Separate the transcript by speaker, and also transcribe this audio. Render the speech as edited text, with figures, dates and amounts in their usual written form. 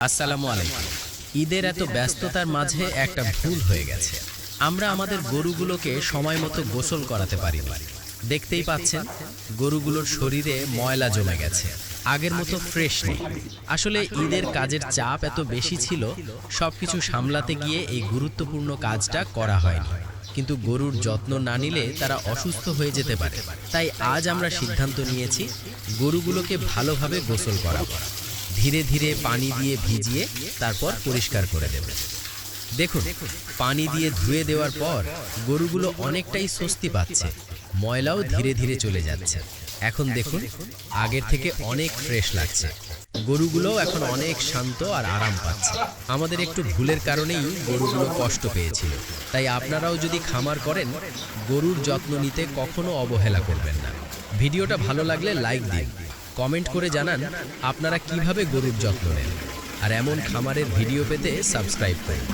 Speaker 1: আসসালামু আলাইকুম। ঈদের এত ব্যস্ততার মাঝে একটা ভুল হয়ে গেছে। আমরা আমাদের গরুগুলোকে সময় মতো গোসল করাতে পারিনি। দেখতেই পাচ্ছেন গরুগুলোর শরীরে ময়লা জমে গেছে, আগের মতো ফ্রেশ নেই। আসলে ঈদের কাজের চাপ এত বেশি ছিল, সবকিছু সামলাতে গিয়ে এই গুরুত্বপূর্ণ কাজটা করা হয়নি। কিন্তু গরুর যত্ন না নিলে তারা অসুস্থ হয়ে যেতে পারে। তাই আজ আমরা সিদ্ধান্ত নিয়েছি গরুগুলোকে ভালোভাবে গোসল করাবো। ধীরে ধীরে পানি দিয়ে ভিজিয়ে তারপর পরিষ্কার করে দেব। দেখুন, পানি দিয়ে ধুয়ে দেওয়ার পর গরুগুলো অনেকটাই স্বস্তি পাচ্ছে, ময়লাও ধীরে ধীরে চলে যাচ্ছে। এখন দেখুন, আগের থেকে অনেক ফ্রেশ লাগছে। গরুগুলোও এখন অনেক শান্ত আর আরাম পাচ্ছে। আমাদের একটু ভুলের কারণেই গরুগুলো কষ্ট পেয়েছিল। তাই আপনারাও যদি খামার করেন, গরুর যত্ন নিতে কখনো অবহেলা করবেন না। ভিডিওটা ভালো লাগলে লাইক দিন, কমেন্ট করে জানান আপনারা কিভাবে গরুর যত্ন নেন। আর এমন খামারের ভিডিও পেতে সাবস্ক্রাইব করুন।